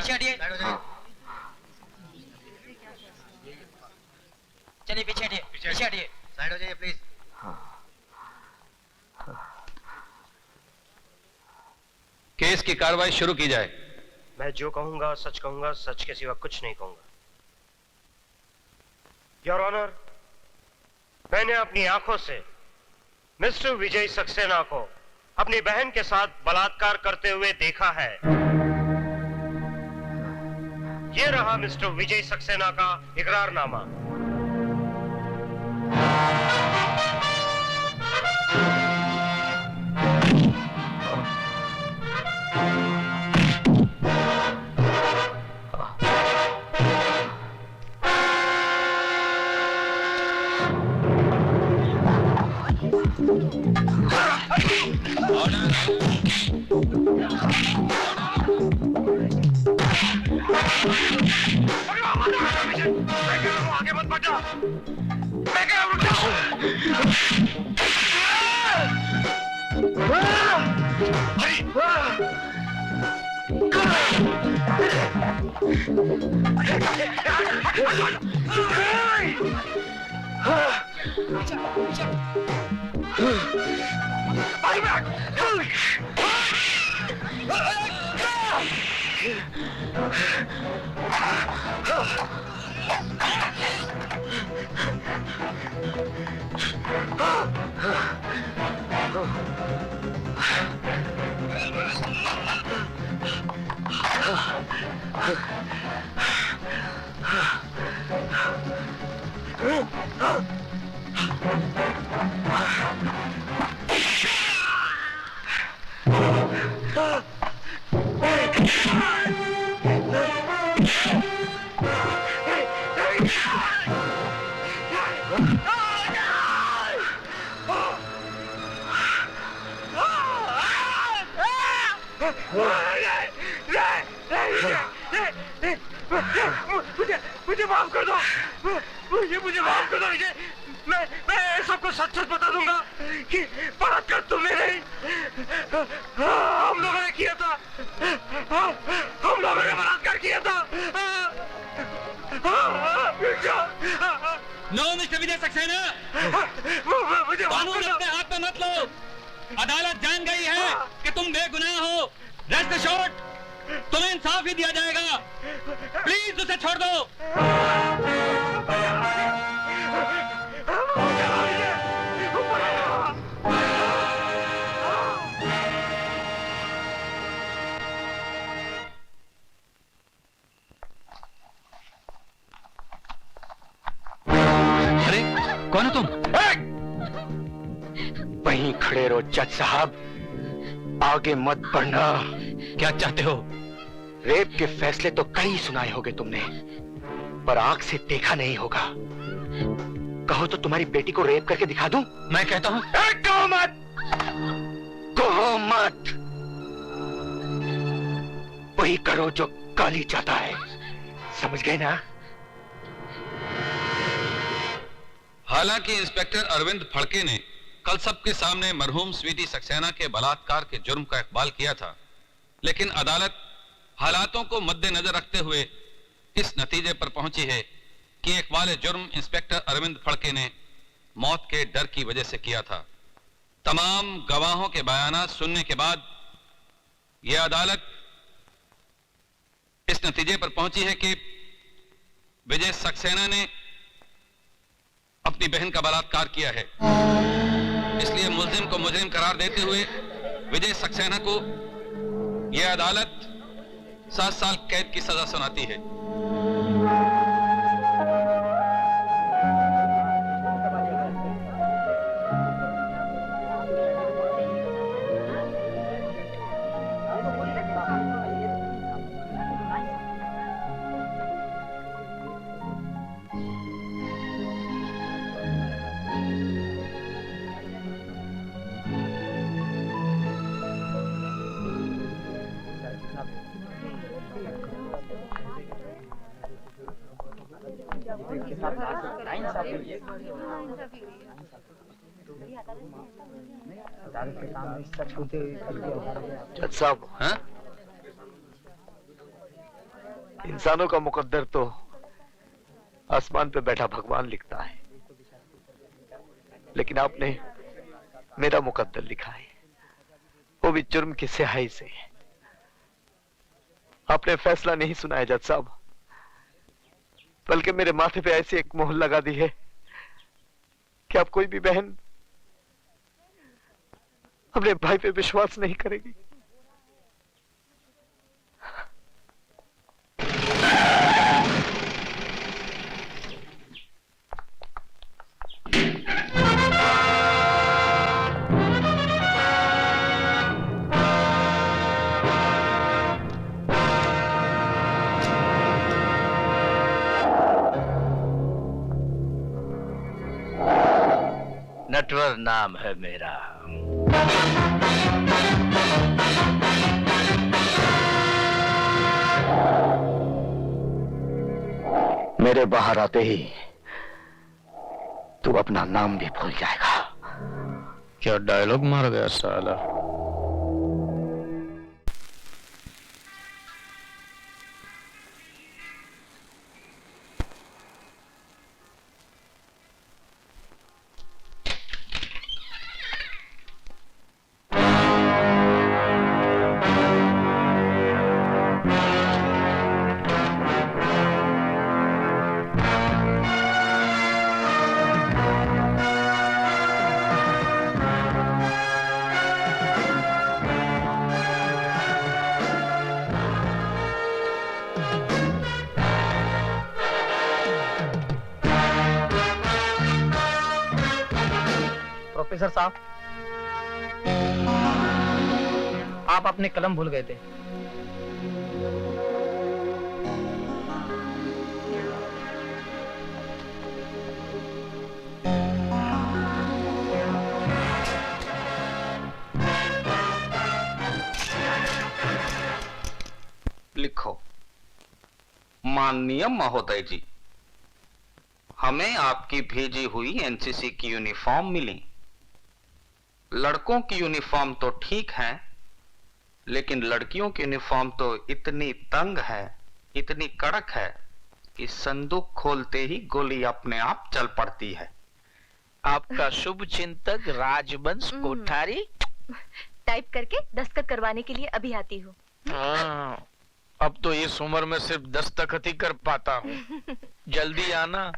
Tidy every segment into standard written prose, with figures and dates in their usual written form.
पीछे हटिए। चलिए पीछे हटिए, पीछे हटिए, साइड हो जाइए प्लीज। केस की कार्रवाई शुरू की जाए। मैं जो कहूंगा सच के सिवा कुछ नहीं कहूंगा। योर ऑनर, मैंने अपनी आंखों से मिस्टर विजय सक्सेना को अपनी बहन के साथ बलात्कार करते हुए देखा है। यह रहा मिस्टर विजय सक्सेना का इकरारनामा। आगे मत बढ़ो। मैं क्या रुक जाओ। मुझे माफ कर दो। मुझे माफ कर दो विजय। मैं सबको सच सच बता दूंगा कि बलात्कार तुमने नहीं, हम लोगों ने किया था। हम लोगों ने बलात्कार किया था। नो मिस्टर विजय सक्सेना, मुझे कानून अपने हाथ में मत लो। अदालत जान गई है कि तुम बेगुनाह हो। रेस्ट एश्योर्ड, तुम्हें इंसाफ ही दिया जाएगा। प्लीज उसे छोड़ दो। अरे कौन है तुम? वहीं खड़े रहो जज साहब, आगे मत बढ़ना। क्या चाहते हो? रेप के फैसले तो कई सुनाए होंगे तुमने, पर आंख से देखा नहीं होगा। कहो तो तुम्हारी बेटी को रेप करके दिखा दूं? मैं कहता हूं कहो मत, कहो मत। वही करो जो काली चाहता है, समझ गए ना? हालांकि इंस्पेक्टर अरविंद फड़के ने कल सबके सामने मरहूम स्वीटी सक्सेना के बलात्कार के जुर्म का इकबाल किया था, लेकिन अदालत हालातों को मद्देनजर रखते हुए इस नतीजे पर पहुंची है कि इकबाल जुर्म इंस्पेक्टर अरविंद फड़के ने मौत के डर की वजह से किया था। तमाम गवाहों के बयानात सुनने के बाद यह अदालत इस नतीजे पर पहुंची है कि विजय सक्सेना ने अपनी बहन का बलात्कार किया है। इसलिए मुल्जिम को मुजरिम करार देते हुए विजय सक्सेना को यह अदालत 7 साल कैद की सजा सुनाती है। जज साहब, हाँ? इंसानों का मुकद्दर तो आसमान पे बैठा भगवान लिखता है, लेकिन आपने मेरा मुकद्दर लिखा है, वो भी जुर्म की स्याही से। आपने फैसला नहीं सुनाया जज साहब, बल्कि मेरे माथे पे ऐसी एक मोहर लगा दी है कि अब कोई भी बहन अपने भाई पे विश्वास नहीं करेगी। नटवर नाम है मेरा। मेरे बाहर आते ही तू अपना नाम भी भूल जाएगा। क्या डायलॉग मार गया साला। प्रोफेसर साहब, आप अपने कलम भूल गए थे। लिखो। माननीय महोदय जी, हमें आपकी भेजी हुई एनसीसी की यूनिफॉर्म मिली। लड़कों की यूनिफॉर्म तो ठीक है, लेकिन लड़कियों की यूनिफॉर्म तो इतनी तंग है, इतनी कड़क है कि संदूक खोलते ही गोली अपने आप चल पड़ती है। आपका शुभ चिंतक राजवंश कोठारी। टाइप करके दस्तखत करवाने के लिए अभी आती हूँ। हाँ, अब तो इस उम्र में सिर्फ दस्तखत ही कर पाता हूँ। जल्दी आना।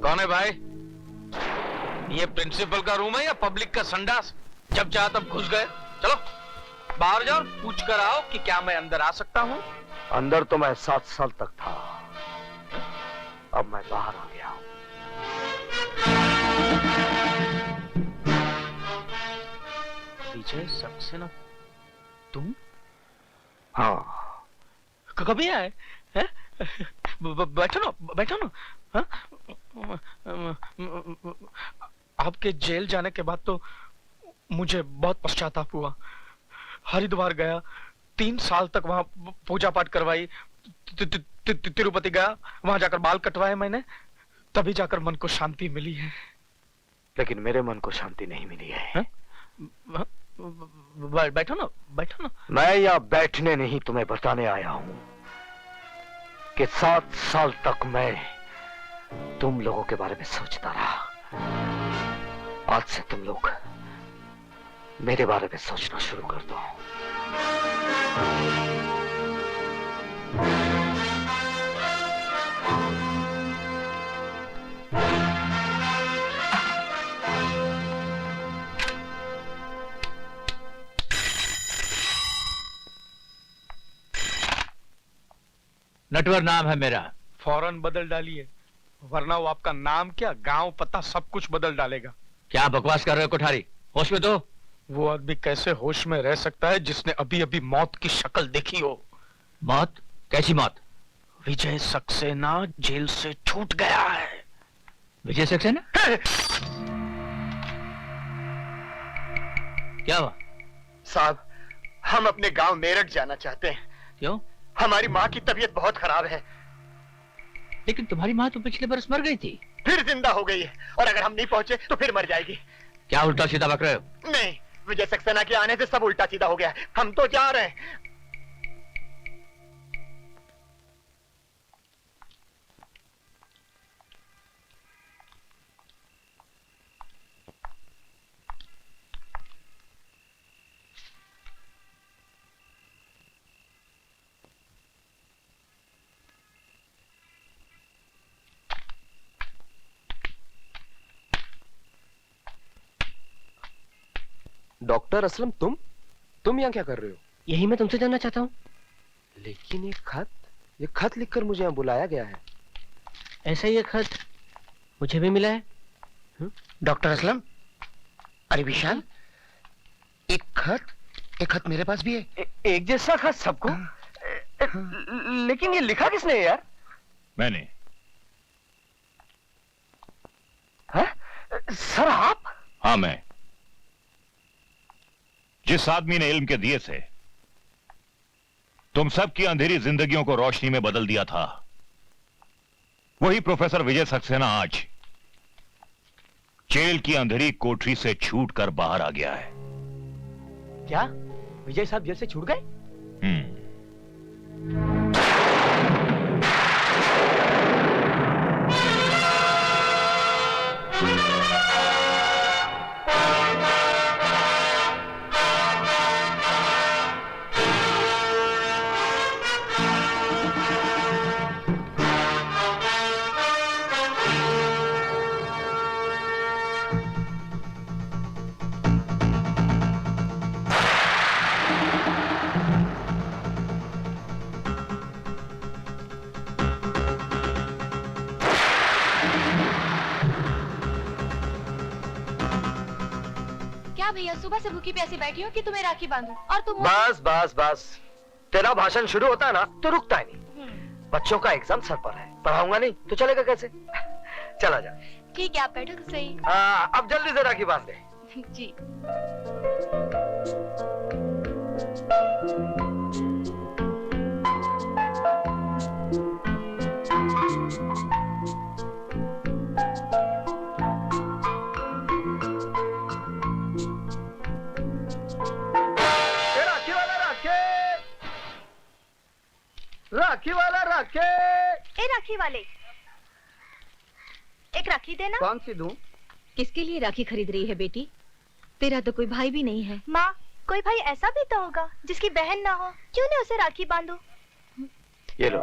कौन है भाई? ये प्रिंसिपल का रूम है या पब्लिक का संडास? जब चाहा तब घुस गए। चलो बाहर जाओ, पूछ कर आओ कि क्या मैं अंदर आ सकता हूँ। अंदर तो मैं 7 साल तक था, अब मैं बाहर आ गया हूं। विजय सक्सेना, तुम? हाँ। कभी आए हैं? बैठो ना, बैठो ना। हाँ? आपके जेल जाने के बाद तो मुझे बहुत पश्चाताप हुआ। हरिद्वार गया, 3 साल तक वहां पूजा पाठ करवाई। तिरुपति गया, वहां जाकर बाल कटवाए मैंने, तभी जाकर मन को शांति मिली है। लेकिन मेरे मन को शांति नहीं मिली है। बैठो ना, बैठो ना। मैं यहाँ बैठने नहीं, तुम्हें बताने आया हूं कि 7 साल तक मैं तुम लोगों के बारे में सोचता रहा। आज से तुम लोग मेरे बारे में सोचना शुरू कर दो। नटवर नाम है मेरा। फौरन बदल डालिए, वरना वो आपका नाम क्या, गांव पता सब कुछ बदल डालेगा। क्या बकवास कर रहे हो कोठारी? होश में तो। वो आदमी कैसे होश में रह सकता है जिसने अभी अभी मौत की शक्ल देखी हो? मौत? कैसी मौत? विजय सक्सेना जेल से छूट गया है। विजय सक्सेना? क्या हुआ? साहब, हम अपने गांव मेरठ जाना चाहते हैं। क्यों? हमारी माँ की तबीयत बहुत खराब है। लेकिन तुम्हारी माँ तो पिछले बरस मर गई थी। फिर जिंदा हो गई है, और अगर हम नहीं पहुंचे तो फिर मर जाएगी। क्या उल्टा सीधा बक रहे हो? नहीं, विजय सक्सेना के आने से सब उल्टा सीधा हो गया है। हम तो जा रहे हैं। डॉक्टर असलम, तुम यहाँ क्या कर रहे हो? यही मैं तुमसे जानना चाहता हूँ। लेकिन ये खत लिखकर मुझे यहाँ बुलाया गया है। ऐसा ही एक खत मुझे भी मिला है। डॉक्टर असलम, अरे विशाल, एक खत मेरे पास भी है। एक जैसा खत सबको? लेकिन ये लिखा किसने है यार? मैंने। सर आप? हाँ, मैं। जिस आदमी ने इल्म के दिए से तुम सबकी अंधेरी जिंदगियों को रोशनी में बदल दिया था, वही प्रोफेसर विजय सक्सेना आज जेल की अंधेरी कोठरी से छूटकर बाहर आ गया है। क्या विजय साहब जेल से छूट गए? क्या भैया, सुबह से भूखी प्यासी बैठी हो कि तुम्हें राखी बांधूं? और तुम बस बस बस, तेरा भाषण शुरू होता है ना तो रुकता ही नहीं। बच्चों का एग्जाम सर पर है, पढ़ाऊंगा नहीं तो चलेगा कैसे? चला जा। ठीक है, आप बैठो तो सही। अब जल्दी से राखी बांध दे। जी। राखी वाला राखे। ए राखी वाले, एक राखी देना। कौन सी दूं? किसके लिए राखी खरीद रही है बेटी? तेरा तो कोई भाई भी नहीं है। माँ, कोई भाई ऐसा भी तो होगा जिसकी बहन ना हो, क्यों नहीं उसे राखी बांधो? ये लो,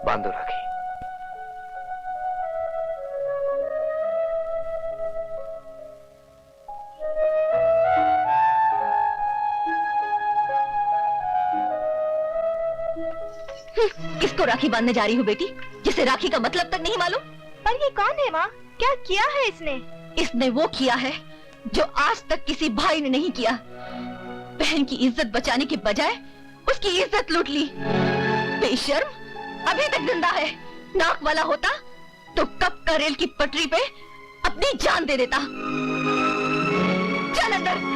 बांधो राखी। किसको राखी बांधने जा रही हो बेटी, जिसे राखी का मतलब तक नहीं मालूम? पर ये कौन है माँ? क्या किया है इसने? इसने वो किया है जो आज तक किसी भाई ने नहीं किया। बहन की इज्जत बचाने के बजाय उसकी इज्जत लूट ली। बेशर्म, अभी तक जिंदा है। नाक वाला होता तो कब का रेल की पटरी पे अपनी जान दे देता। चल अंदर।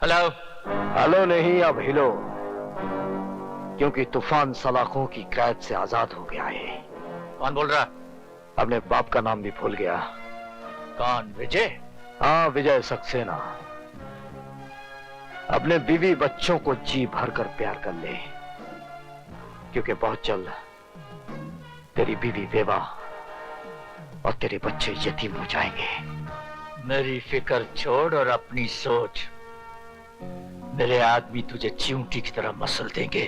हेलो। हेलो नहीं, अब हिलो, क्योंकि तूफान सलाखों की कैद से आजाद हो गया है। कौन बोल रहा? अपने बाप का नाम भी भूल गया। कौन? विजय? हाँ, विजय सक्सेना। अपने बीवी बच्चों को जी भर कर प्यार कर ले, क्योंकि बहुत जल्द तेरी बीवी बेवा और तेरे बच्चे यतीम हो जाएंगे। मेरी फिक्र छोड़ और अपनी सोच। मेरे आदमी तुझे चींटी की तरह मसल देंगे।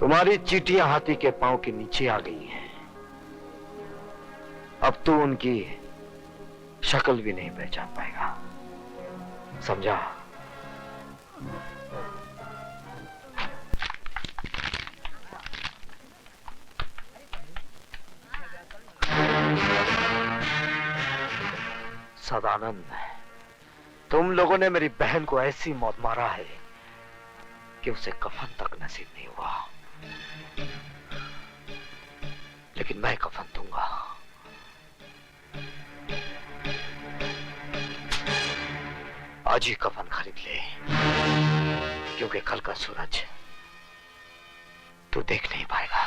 तुम्हारी चींटियां हाथी के पांव के नीचे आ गई हैं। अब तू उनकी शक्ल भी नहीं पहचान पाएगा, समझा? सदानंद, तुम लोगों ने मेरी बहन को ऐसी मौत मारा है कि उसे कफन तक नसीब नहीं हुआ, लेकिन मैं कफन दूंगा। आज ही कफन खरीद ले, क्योंकि कल का सूरज तू देख नहीं पाएगा।